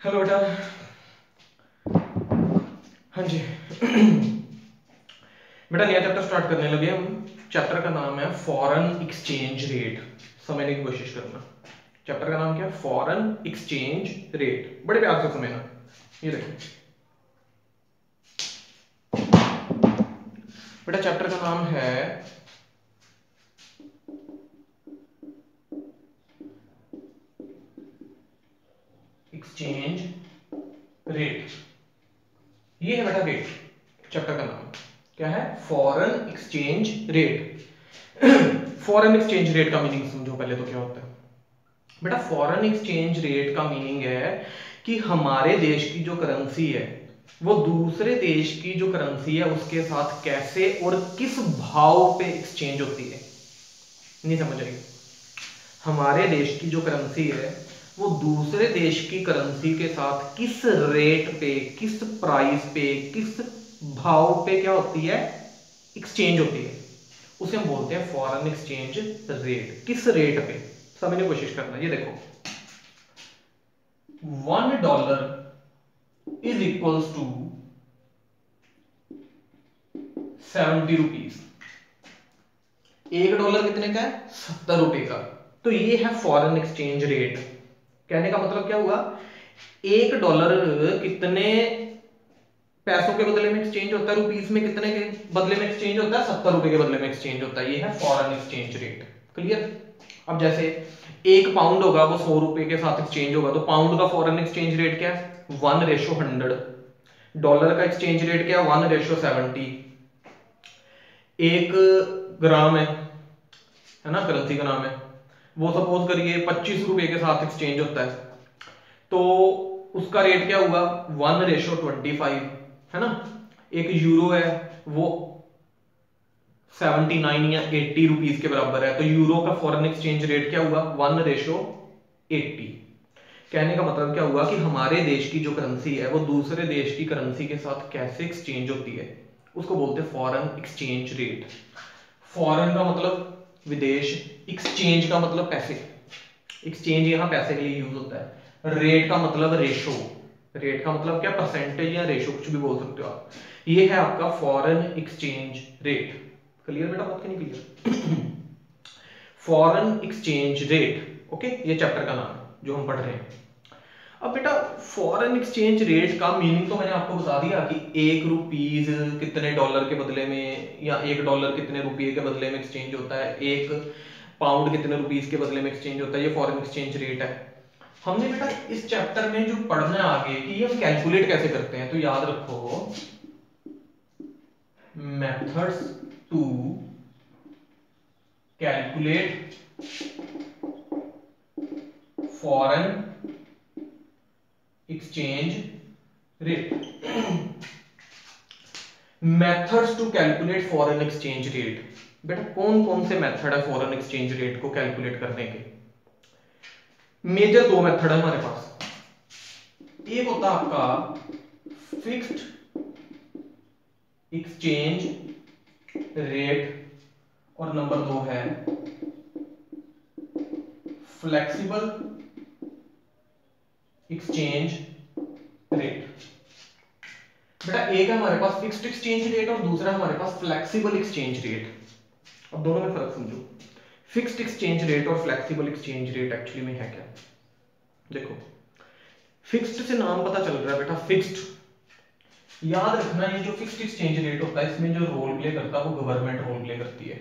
Hello बेटा। हाँ जी। बेटा नया चैप्टर स्टार्ट करने लगे हम। चैप्टर का नाम है फॉरेन एक्सचेंज रेट। समझने की कोशिश करना। चैप्टर का नाम क्या है? Foreign exchange rate. बड़े प्यार से समझना। ये देखो बेटा, चैप्टर का नाम है एक्सचेंज रेट। ये है बेटा रेट। चैप्टर का नाम क्या है? Foreign exchange rate. Foreign exchange rate का मीनिंग समझो पहले तो क्या होता है बेटा। फॉरेन एक्सचेंज रेट का मीनिंग है कि हमारे देश की जो करेंसी है वो दूसरे देश की जो करेंसी है उसके साथ कैसे और किस भाव पे एक्सचेंज होती है। नहीं समझ रही? हमारे देश की जो करेंसी है वो दूसरे देश की करेंसी के साथ किस रेट पे, किस प्राइस पे, किस भाव पे क्या होती है? एक्सचेंज होती है। उसे हम बोलते हैं फॉरेन एक्सचेंज रेट। किस रेट पे? समझने की कोशिश करना। ये देखो, $1 इज इक्वल्स टू 70 रुपीज। $1 कितने का है? 70 रुपए का। तो ये है फॉरेन एक्सचेंज रेट। कहने का मतलब क्या हुआ? $1 कितने पैसों के बदले में एक्सचेंज होता है? रुपीस में कितने के बदले में एक्सचेंज होता है? 70 रुपए के बदले में एक्सचेंज होता है। ये है फॉरेन एक्सचेंज रेट। क्लियर? अब जैसे 1 पाउंड होगा वो 100 रुपए के साथ एक्सचेंज होगा, तो पाउंड का फॉरेन एक्सचेंज रेट क्या है? 1:100। डॉलर का एक्सचेंज रेट क्या है? 1:70। 1 ग्राम है ना, करेंसी का नाम है वो, सपोज करिए 25 रुपए के साथ एक्सचेंज होता है, तो उसका रेट क्या हुआ? 1:25, है ना। एक यूरो है वो 79 या 80 रुपीज के बराबर है, तो यूरो का फॉरेन एक्सचेंज रेट क्या हुआ? 1:80। कहने का मतलब क्या हुआ कि हमारे देश की जो करेंसी है वो दूसरे देश की करेंसी के साथ कैसे एक्सचेंज होती है, उसको बोलते हैं फॉरेन एक्सचेंज रेट। फॉरेन का मतलब विदेश, एक्सचेंज का मतलब पैसे। एक्सचेंज यहां पैसे के लिए यूज होता है। रेट का मतलब रेशो। रेट का मतलब क्या? परसेंटेज या रेशो, कुछ भी बोल सकते हो आप। ये है आपका फॉरेन एक्सचेंज रेट। क्लियर बेटा? बात नहीं clear? Foreign exchange rate. Okay, ये चैप्टर का नाम है जो हम पढ़ रहे हैं। अब बेटा फॉरेन एक्सचेंज रेट का मीनिंग तो मैंने आपको बता दिया कि 1 रुपीज कितने डॉलर के बदले में, या $1 कितने रुपये के बदले में एक्सचेंज होता है, 1 पाउंड कितने रुपीज के बदले में एक्सचेंज होता है। ये फॉरेन एक्सचेंज रेट है। हमने बेटा इस चैप्टर में जो पढ़ना है आगे कि ये हम कैलकुलेट कैसे करते हैं, तो याद रखो methods to calculate foreign exchange rate. Methods to calculate foreign exchange rate. बेटा कौन कौन से मेथड है फॉरेन एक्सचेंज रेट को कैलकुलेट करने के? मेजर 2 मेथड है हमारे पास। एक होता है आपका फिक्स्ड एक्सचेंज रेट, और नंबर 2 है फ्लेक्सिबल एक्सचेंज रेट। बेटा एक है हमारे पास फिक्स्ड एक्सचेंज रेट और दूसरा है हमारे पास फ्लेक्सिबल एक्सचेंज रेट। अब दोनों में फर्क समझो। फिक्स्ड एक्सचेंज रेट और फ्लेक्सिबल एक्सचेंज रेट एक्चुअली में है क्या? देखो, फिक्स्ड से नाम पता चल रहा है बेटा, फिक्स्ड। याद रखना ये जो फिक्स्ड एक्सचेंज रेट होता है इसमें जो रोल प्ले करता है वो गवर्नमेंट रोल प्ले करती है,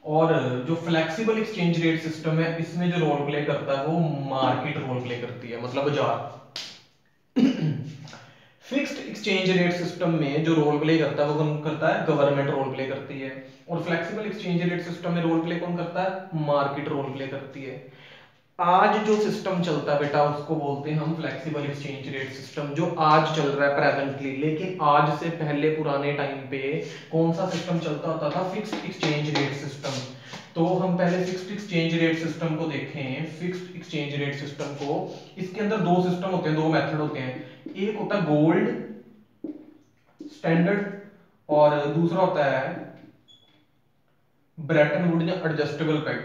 और जो फ्लेक्सिबल एक्सचेंज रेट सिस्टम है इसमें जो रोल प्ले करता है वो मार्केट रोल प्ले करती है, मतलब बाजार। फिक्स्ड एक्सचेंज रेट सिस्टम में जो रोल प्ले करता है वो कौन करता है? गवर्नमेंट रोल प्ले करती है। और फ्लेक्सिबल एक्सचेंज रेट सिस्टम में रोल प्ले कौन करता है? मार्केट रोल प्ले करती है। आज जो सिस्टम चलता है बेटा उसको बोलते हैं हम फ्लेक्सिबल एक्सचेंज रेट सिस्टम, जो आज चल रहा है प्रेजेंटली। लेकिन आज से पहले पुराने टाइम पे कौन सा सिस्टम चलता होता था? Fixed exchange rate system. तो हम पहले फिक्स्ड एक्सचेंज रेट सिस्टम को देखें। फिक्स्ड एक्सचेंज रेट सिस्टम को, इसके अंदर 2 सिस्टम होते हैं, 2 मेथड होते हैं। एक होता है गोल्ड स्टैंडर्ड, और दूसरा होता है ब्रेटन वुड या एडजस्टेबल पेग।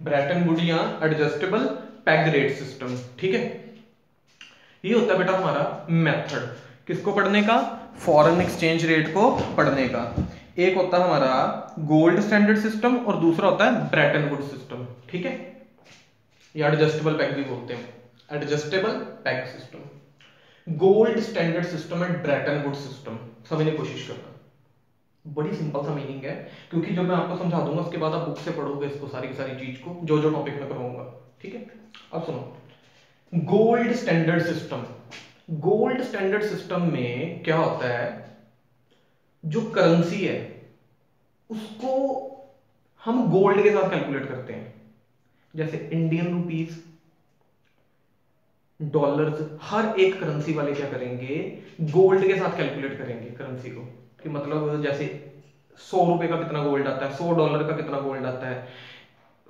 ब्रेटन वुड या एडजस्टेबल पेग रेट सिस्टम, ठीक है। ये होता है बेटा हमारा मेथड किसको पढ़ने का, फॉरेन एक्सचेंज रेट को पढ़ने का। एक होता है हमारा गोल्ड स्टैंडर्ड सिस्टम और दूसरा होता है ब्रेटन वुड सिस्टम, ठीक है, या एडजस्टेबल पेग भी बोलते हैं, adjustable peg system, gold standard system and Bretton Woods system. समझने की कोशिश करना, बड़ी सिंपल सा मीनिंग है, क्योंकि जब मैं आपको समझा दूंगा उसके बाद आप बुक से पढ़ोगे इसको सारी की सारी चीज को, जो जो टॉपिक में कराऊंगा, ठीक है। अब सुनो, gold standard system, gold standard system में क्या होता है, जो करेंसी है उसको हम गोल्ड के साथ कैलकुलेट करते हैं। जैसे इंडियन रुपीस, डॉलर्स, हर एक करेंसी वाले क्या करेंगे, गोल्ड के साथ कैलकुलेट करेंगे करेंसी को, कि मतलब जैसे 100 रुपए का कितना गोल्ड आता है, 100 डॉलर का कितना गोल्ड आता है,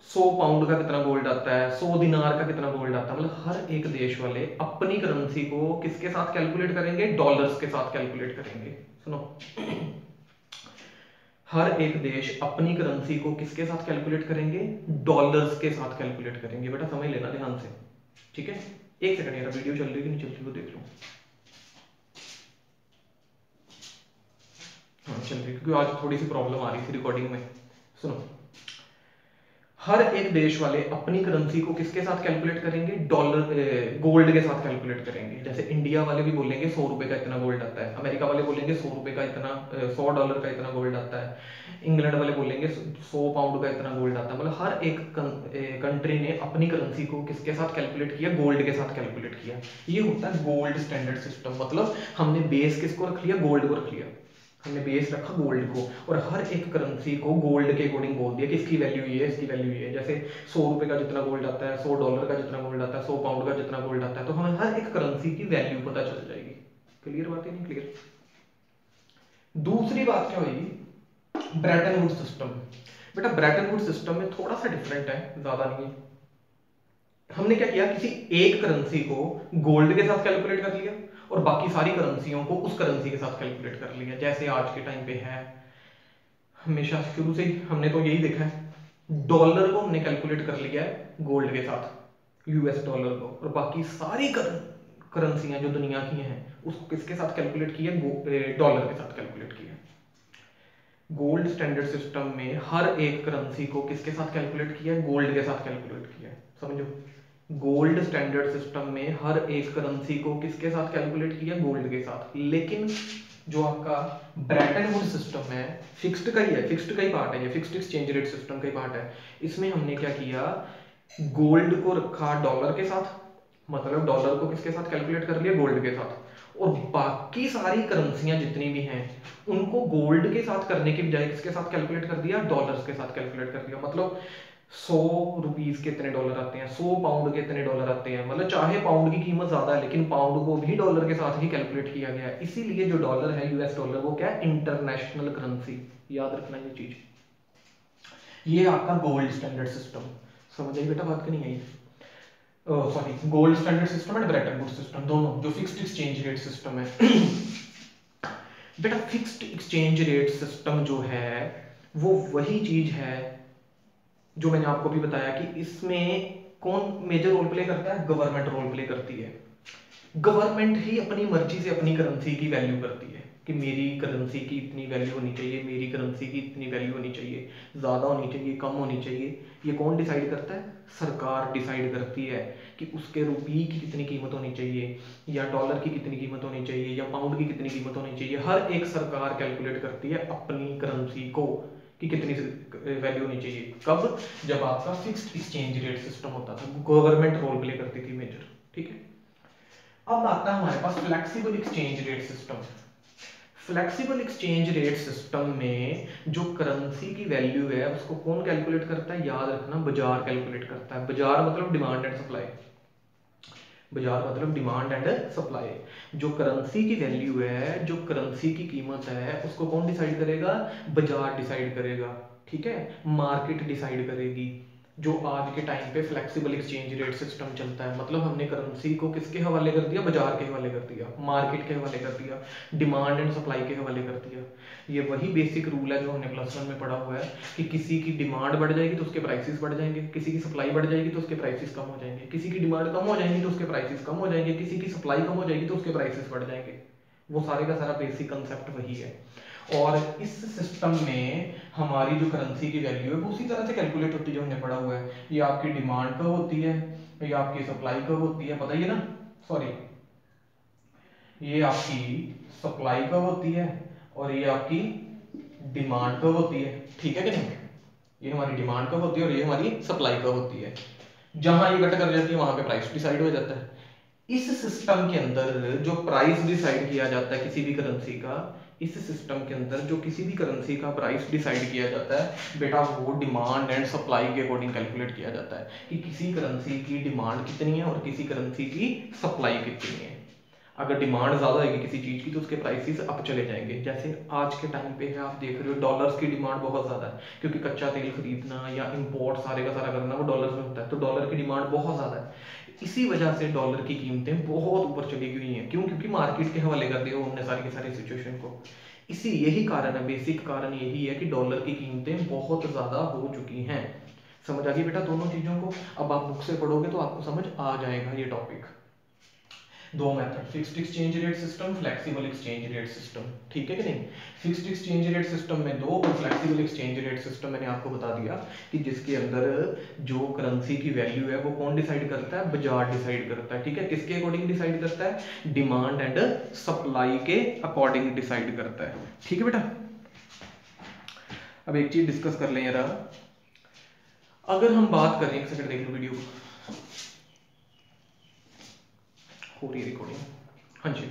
100 पाउंड का कितना गोल्ड आता है, 100 दिनार का कितना गोल्ड आता है। मतलब हर एक देश वाले अपनी करेंसी को किसके साथ कैलकुलेट करेंगे, डॉलर्स के साथ कैलकुलेट करेंगे। सुनो, हर एक देश अपनी करेंसी को किसके साथ कैलकुलेट करेंगे, डॉलर्स के साथ कैलकुलेट करेंगे। बेटा समझ लेना ध्यान से, ठीक है। एक सेकंड यार, वीडियो चल रही है कि नहीं चल रही वो देख लो। हाँ चल रही, क्योंकि आज थोड़ी सी प्रॉब्लम आ रही थी रिकॉर्डिंग में। सुनो, हर एक देश वाले अपनी करेंसी को किसके साथ कैलकुलेट करेंगे, डॉलर गोल्ड के साथ कैलकुलेट करेंगे। जैसे इंडिया वाले भी बोलेंगे 100 रुपए का इतना गोल्ड आता है, अमेरिका वाले बोलेंगे 100 रुपए का इतना 100 डॉलर का इतना गोल्ड आता है, इंग्लैंड वाले बोलेंगे 100 पाउंड का इतना गोल्ड आता है। मतलब हर एक कंट्री ने अपनी करेंसी को किसके साथ कैलकुलेट किया, गोल्ड के साथ कैलकुलेट किया। ये होता है गोल्ड स्टैंडर्ड सिस्टम। मतलब हमने बेस किसको रख लिया, गोल्ड को रख लिया, हमने बेस रखा गोल्ड को, और हर एक करेंसी को गोल्ड के अकॉर्डिंग बोल दिया कि इसकी वैल्यू ये है, इसकी वैल्यू ये है। जैसे 100 रुपए का जितना गोल्ड आता है, 100 डॉलर का जितना गोल्ड आता है, 100 पाउंड का जितना गोल्ड आता है, तो हमें हर एक करेंसी की वैल्यू पता चल जाएगी। क्लियर बात है, नहीं क्लियर? दूसरी बात क्या हुई, ब्रेटन वुड सिस्टम। बेटा ब्रेटन वुड सिस्टम में थोड़ा सा डिफरेंट है, ज्यादा नहीं है। हमने क्या किया, किसी एक करेंसी को गोल्ड के साथ कैलकुलेट कर लिया और बाकी सारी करेंसियों को उस करेंसी के साथ कैलकुलेट कर लिया। जैसे आज के टाइम पे है, हमेशा शुरू से ही हमने तो यही देखा है, डॉलर को हमने कैलकुलेट कर लिया है गोल्ड के साथ, यूएस डॉलर को, और बाकी सारी करेंसियां जो दुनिया की हैं उसको किसके साथ कैलकुलेट किया, डॉलर के साथ कैलकुलेट किया। गोल्ड स्टैंडर्ड सिस्टम में हर एक करेंसी को किसके साथ कैलकुलेट किया, गोल्ड के साथ कैलकुलेट किया। समझो, गोल्ड स्टैंडर्ड सिस्टम में हर एक करेंसी को किसके साथ कैलकुलेट किया, गोल्ड के साथ। लेकिन जो आपका ब्रेटन वुड सिस्टम है, फिक्स्ड का ही है, फिक्स्ड का ही पार्ट है, ये फिक्स्ड एक्सचेंज रेट सिस्टम का ही पार्ट है। इसमें हमने क्या किया, गोल्ड को रखा डॉलर के साथ, मतलब डॉलर को किसके साथ कैलकुलेट कर लिया, गोल्ड के साथ, और बाकी सारी करेंसियां जितनी भी हैं उनको गोल्ड के साथ करने के बजाय किसके साथ कैलकुलेट कर दिया, डॉलर्स के साथ कैलकुलेट कर दिया। मतलब 100 रुपीस के इतने डॉलर आते हैं, 100 पाउंड के इतने डॉलर आते हैं। मतलब चाहे पाउंड की कीमत ज्यादा है लेकिन पाउंड को भी डॉलर के साथ ही कैलकुलेट किया गया है। इसीलिए जो डॉलर है, यूएस डॉलर, वो क्या है, इंटरनेशनल करेंसी। याद रखना ये चीज, ये आपका गोल्ड स्टैंडर्ड सिस्टम। समझ आई बेटा बात, की नहीं आई? Sorry, gold standard system and Bretton Woods system, दोनों जो फिक्स्ड एक्सचेंज रेट सिस्टम है। बेटा फिक्स्ड एक्सचेंज रेट सिस्टम जो है वो वही चीज है जो मैंने आपको भी बताया कि इसमें कौन मेजर रोल प्ले करता है, गवर्नमेंट रोल प्ले करती है। गवर्नमेंट ही अपनी मर्जी से अपनी करेंसी की वैल्यू करती है कि मेरी करेंसी की इतनी वैल्यू होनी चाहिए, मेरी करेंसी की इतनी वैल्यू होनी चाहिए, ज्यादा होनी चाहिए, कम होनी चाहिए। ये कौन डिसाइड करता है, सरकार डिसाइड करती है कि उसके रुपये की कितनी कीमत होनी चाहिए, या डॉलर की कितनी कीमत होनी चाहिए, या पाउंड की कितनी कीमत होनी चाहिए। हर एक सरकार कैलकुलेट करती है अपनी करेंसी को कि कितनी वैल्यू होनी चाहिए। कब, जब आपका फिक्स्ड एक्सचेंज रेट सिस्टम होता था, गवर्नमेंट रोल प्ले करती थी मेजर, ठीक है। अब आता है हमारे पास flexible exchange rate system. Flexible exchange rate system में जो करेंसी की वैल्यू है उसको कौन कैलकुलेट करता है, याद रखना, बाजार कैलकुलेट करता है। बाजार मतलब डिमांड एंड सप्लाई, बाजार मतलब डिमांड एंड सप्लाई। जो करेंसी की वैल्यू है, जो करेंसी की कीमत है, उसको कौन डिसाइड करेगा, बाजार डिसाइड करेगा, ठीक है, मार्केट डिसाइड करेगी। जो आज के टाइम पे फ्लेक्सिबल एक्सचेंज रेट सिस्टम चलता है, मतलब हमने करेंसी को किसके हवाले कर दिया, बाजार के हवाले कर दिया, मार्केट के हवाले कर दिया, डिमांड एंड सप्लाई के हवाले कर दिया। ये वही बेसिक रूल है जो हमने +1 में पढ़ा हुआ है कि किसी की डिमांड बढ़ जाएगी तो उसके प्राइसेस बढ़ जाएंगे, किसी की सप्लाई बढ़ जाएगी तो उसके प्राइसेस कम हो जाएंगे, किसी की डिमांड कम हो जाएगी तो उसके प्राइसेस कम हो जाएंगे, किसी की सप्लाई कम हो जाएगी तो उसके प्राइसेस बढ़ जाएंगे। वो सारे का सारा बेसिक कंसेप्ट वही है। और इस सिस्टम में हमारी जो करेंसी की वैल्यू है वो उसी तरह से कैलकुलेट होती है जो हमने पढ़ा हुआ है। ये आपकी डिमांड कब होती है, ये आपकी सप्लाई कब होती है, बताइए ना, सॉरी, ये आपकी सप्लाई कब होती है और ये आपकी डिमांड कब होती है, ठीक है कि नहीं। ये हमारी डिमांड कब होती है और ये हमारी सप्लाई कब होती है। जहां ये घट कर जाती है वहां पे प्राइस डिसाइड हो जाता है। इस सिस्टम के अंदर जो प्राइस डिसाइड किया जाता है किसी भी करेंसी का, इस सिस्टम के अंदर जो किसी भी करेंसी का प्राइस डिसाइड किया जाता है बेटा, वो डिमांड एंड सप्लाई के अकॉर्डिंग कैलकुलेट किया जाता है कि किसी करेंसी की डिमांड कितनी है और किसी करेंसी की सप्लाई कितनी है। अगर डिमांड ज्यादा होगी किसी चीज की तो उसके प्राइसेस अप चले जाएंगे। जैसे आज के टाइम पे है, आप देख रहे हो डॉलर्स की डिमांड बहुत ज्यादा है, क्योंकि कच्चा तेल खरीदना या इंपोर्ट सारे का सारा करना वो डॉलर्स में होता है, तो डॉलर की डिमांड बहुत ज्यादा है। इसी वजह से डॉलर की कीमतें बहुत ऊपर चली गई हैं। क्यों? क्योंकि मार्केट के हवाले कर दिया हमने सारी की सारी सिचुएशन को। इसी यही कारण है, बेसिक कारण यही है कि डॉलर की कीमतें बहुत ज्यादा हो चुकी हैं। समझ आ गई बेटा दोनों चीजों को। अब आप बुक से पढ़ोगे तो आपको समझ आ जाएगा ये टॉपिक। दो method, fixed exchange rate system, flexible exchange rate system, ठीक है कि नहीं। फिक्स्ड एक्सचेंज रेट सिस्टम में दो और फ्लेक्सिबल एक्सचेंज रेट सिस्टम मैंने आपको बता दिया कि जिसके अंदर जो करेंसी की वैल्यू है वो कौन डिसाइड करता है, बाजार डिसाइड करता है, ठीक है। किसके अकॉर्डिंग डिसाइड करता है, डिमांड एंड सप्लाई के अकॉर्डिंग डिसाइड करता है, ठीक है बेटा। अब एक चीज डिस्कस कर लें यार, अगर हम बात करें, एक सेकंड देख लो वीडियो को, हो रही रिकॉर्डिंग, हाँ जी।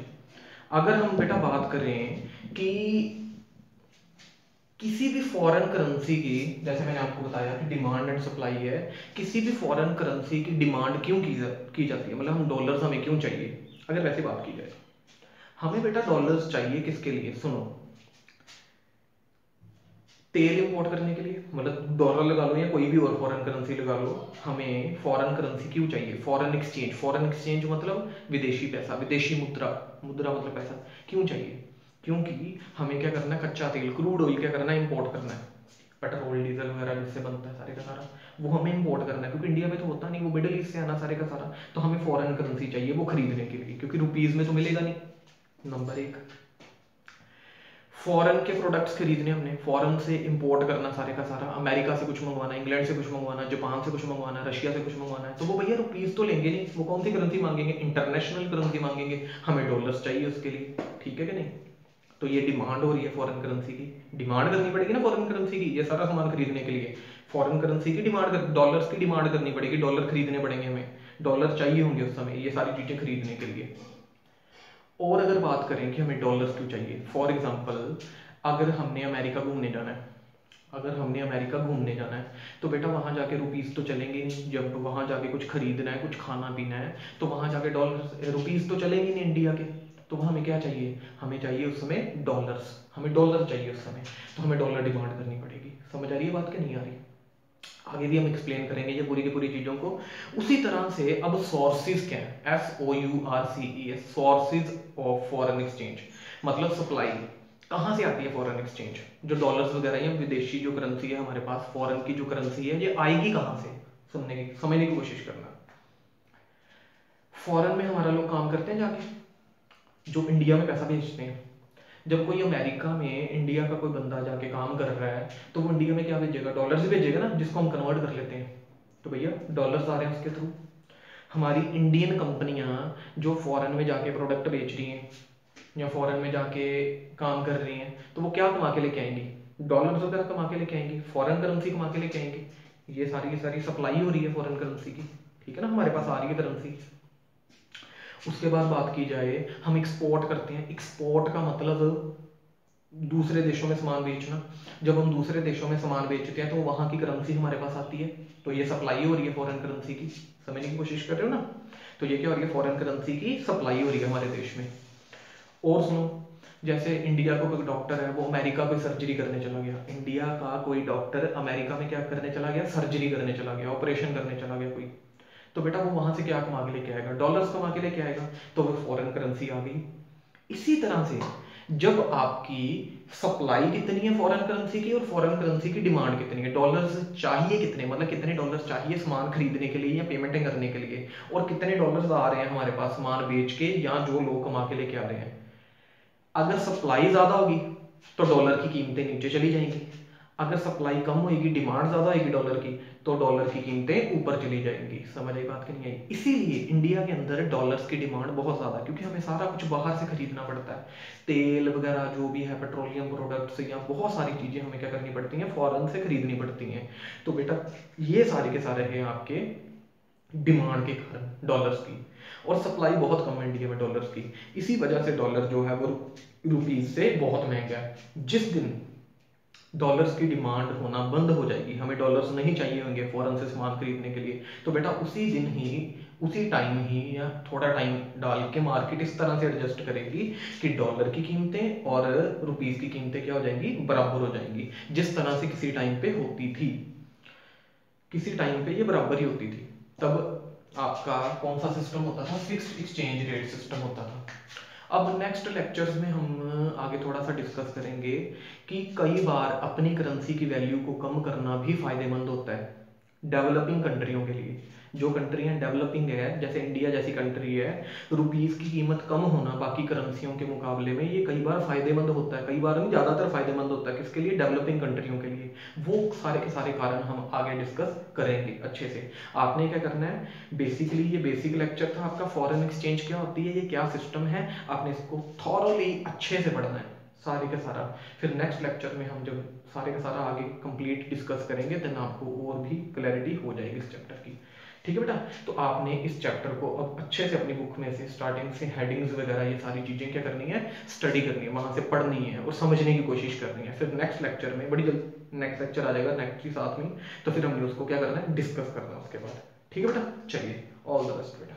अगर हम बेटा बात करें कि किसी भी फॉरेन करेंसी की, जैसे मैंने आपको बताया कि डिमांड एंड सप्लाई है, किसी भी फॉरेन करेंसी की डिमांड क्यों की जाती है, मतलब हम डॉलर्स हमें क्यों चाहिए। अगर वैसे बात की जाए, हमें बेटा डॉलर्स चाहिए किसके लिए, सुनो, तेल इंपोर्ट करने के लिए, मतलब डॉलर लगा लो या कोई भी और फॉरेन करेंसी लगा लो, हमें फॉरेन करेंसी क्यों चाहिए, फॉरेन एक्सचेंज, फॉरेन एक्सचेंज मतलब विदेशी पैसा, विदेशी मुद्रा, मुद्रा मतलब पैसा, क्यों चाहिए, क्योंकि हमें क्या करना है, कच्चा तेल, क्रूड ऑयल क्या करना है, इंपोर्ट करना है, पेट्रोल डीजल वगैरह जिससे बनता है सारे का सारा, वो हमें इंपोर्ट करना है, क्योंकि इंडिया में तो होता नहीं, वो मिडिल ईस्ट से आना सारे का सारा, तो हमें फॉरेन करेंसी चाहिए वो खरीदने के लिए, क्योंकि रुपीज में तो मिलेगा नहीं, नंबर एक। फॉरेन के प्रोडक्ट्स खरीदने, हमने फॉरेन से इंपोर्ट करना सारे का सारा, अमेरिका से कुछ मंगवाना, इंग्लैंड से कुछ मंगवाना, जापान से कुछ मंगवाना, रशिया से कुछ मंगवाना है, तो वो भैया रुपीज तो लेंगे नहीं, वो कौन सी करेंसी मांगेंगे, इंटरनेशनल करेंसी मांगेंगे, हमें डॉलर्स चाहिए उसके लिए, ठीक है कि नहीं। तो ये डिमांड हो रही है फॉरेन करेंसी की, डिमांड करनी पड़ेगी ना फॉरेन करेंसी की, ये सारा सामान खरीदने के लिए फॉरेन करेंसी की डिमांड, डॉलर्स की डिमांड करनी पड़ेगी, डॉलर खरीदने पड़ेंगे हमें, डॉलर चाहिए होंगे उस समय ये सारी चीजें खरीदने के लिए। और अगर बात करें कि हमें डॉलर्स क्यों चाहिए, फॉर एग्जांपल अगर हमने अमेरिका घूमने जाना है, अगर हमने अमेरिका घूमने जाना है तो बेटा वहां जाके रुपीस तो चलेंगे नहीं, जब वहां जाके कुछ खरीदना है, कुछ खाना पीना है, तो वहां जाके डॉलर रुपीस तो चलेंगे नहीं इंडिया के, तो वहां हमें क्या चाहिए, हमें चाहिए उस समय डॉलर्स, हमें डॉलर चाहिए उस समय, तो हमें डॉलर डिमांड करनी पड़ेगी। समझ आ रही है बात कि नहीं आ रही, आगे भी हम एक्सप्लेन करेंगे ये पूरी की पूरी चीजों को। उसी तरह से अब सोर्सेज क्या है, SOURCES, sources of foreign exchange, मतलब सप्लाई कहाँ से आती है फॉरेन एक्सचेंज, जो डॉलर्स वगैरह या विदेशी जो करेंसी है हमारे पास, फॉरेन की जो करेंसी है ये आएगी कहाँ से, सुनने की समझने की कोशिश करना। फॉरेन में हमारा लोग काम करते हैं जाके, जो इंडिया में पैसा भेजते हैं, जब कोई अमेरिका में इंडिया का कोई बंदा जाके काम कर रहा है तो वो इंडिया में क्या भेजेगा, डॉलर्स भेजेगा ना, जिसको हम कन्वर्ट कर लेते हैं, तो भैया डॉलर्स आ रहे हैं उसके थ्रू। हमारी इंडियन कंपनियां जो फॉरेन में जाके प्रोडक्ट बेच रही हैं या फॉरेन में जाके काम कर रही हैं, तो वो क्या कमा के लेके आएंगी, डॉलर्स वगैरह कमा के लेके आएंगी, फॉरेन करेंसी कमा के लेके आएंगी, ये सारी की सारी सप्लाई हो रही है फॉरेन करेंसी की, ठीक है ना, हमारे पास आ रही है करेंसी। उसके बाद बात की जाए, हम एक्सपोर्ट करते हैं, एक्सपोर्ट का मतलब दूसरे देशों में सामान बेचना, जब हम दूसरे देशों में सामान बेचते हैं तो वहां की करेंसी हमारे पास आती है, तो ये सप्लाई हो रही है फॉरेन करेंसी की, समझने की कोशिश कर रहे हो ना, तो ये क्या हो रही है, फॉरेन करेंसी की सप्लाई हो रही है हमारे देश में। और सुनो, जैसे इंडिया का कोई डॉक्टर है वो अमेरिका कोई सर्जरी करने चला गया, इंडिया का कोई डॉक्टर अमेरिका में क्या करने चला गया, सर्जरी करने चला गया, ऑपरेशन करने चला गया कोई, तो बेटा वो वहां से क्या कमा के लेके आएगा, डॉलर्स कमा के लेके आएगा, तो वो फॉरेन करेंसी आ गई। इसी तरह से जब आपकी सप्लाई कितनी है फॉरेन करेंसी की और फॉरेन करेंसी की डिमांड कितनी है, डॉलर्स चाहिए कितने, मतलब कितने डॉलर्स चाहिए सामान खरीदने के लिए या पेमेंटें करने के लिए, और कितने डॉलर्स आ रहे हैं हमारे पास सामान बेच के या जो लोग कमा के लेके आ रहे हैं। अगर सप्लाई ज्यादा होगी तो डॉलर की कीमतें नीचे चली जाएंगी, अगर सप्लाई कम होगी, डिमांड ज्यादा होगी डॉलर की, तो डॉलर की कीमतें ऊपर चली जाएंगी। समझ आई बात कि नहीं आई? इसीलिए इंडिया के अंदर डॉलर्स की डिमांड बहुत ज्यादा है, क्योंकि हमें सारा कुछ बाहर से खरीदना पड़ता है, तेल वगैरह जो भी है, पेट्रोलियम प्रोडक्ट्स या बहुत सारी चीजें हमें क्या करनी पड़ती हैं, फॉरेन से खरीदनी पड़ती हैं। तो बेटा ये सारे के सारे हैं आपके डिमांड के कारण डॉलर्स की, और सप्लाई बहुत कम है इंडिया में डॉलर्स की। इसी वजह से डॉलर जो है वो रुपीज से बहुत महंगा है। जिस दिन डॉलर्स की डिमांड होना बंद हो जाएगी, हमें डॉलर्स नहीं चाहिए होंगे फॉरेन से सामान खरीदने के लिए, तो बेटा उसी दिन ही, उसी टाइम ही या थोड़ा टाइम डाल के मार्केट इस तरह से एडजस्ट करेगी कि डॉलर की कीमतें और रुपीस की कीमतें क्या हो जाएंगी, बराबर हो जाएंगी। जिस तरह से किसी टाइम पे होती थी, किसी टाइम पे ये बराबर ही होती थी। तब आपका कौन सा सिस्टम होता था, फिक्स्ड एक्सचेंज रेट सिस्टम होता था। अब नेक्स्ट लेक्चर्स में हम आगे थोड़ा सा डिस्कस करेंगे कि कई बार अपनी करेंसी की वैल्यू को कम करना भी फायदेमंद होता है डेवलपिंग कंट्रियों के लिए। जो कंट्रियां डेवलपिंग है, जैसे इंडिया जैसी कंट्री है, रुपीस की कीमत कम होना बाकी करेंसियों के मुकाबले में ये कई बार फायदेमंद होता है, कई बार नहीं ज्यादातर फायदेमंद होता है। किसके लिए? डेवलपिंग कंट्रियों के लिए। वो सारे के सारे कारण हम आगे डिस्कस करेंगे अच्छे से। आपने क्या करना है, बेसिकली ये बेसिक लेक्चर था आपका, फॉरेन एक्सचेंज क्या होती है, ये क्या सिस्टम है, आपने इसको थॉरोली अच्छे से पढ़ना है सारे का सारा। फिर नेक्स्ट लेक्चर में हम जब सारे का सारा आगे कंप्लीट डिस्कस करेंगे देन आपको और भी क्लैरिटी हो जाएगी इस चैप्टर की। ठीक है बेटा, तो आपने इस चैप्टर को अब अच्छे से अपनी बुक में से स्टार्टिंग से हेडिंग्स वगैरह ये सारी चीजें क्या करनी है, स्टडी करनी है, वहां से पढ़नी है और समझने की कोशिश करनी है। फिर नेक्स्ट लेक्चर में बड़ी जल्द नेक्स्ट लेक्चर आ जाएगा नेक्स्ट ही साथ में, तो फिर हमने उसको क्या करना है, डिस्कस करना है उसके बाद। ठीक है बेटा, चलिए ऑल द बेस्ट बेटा।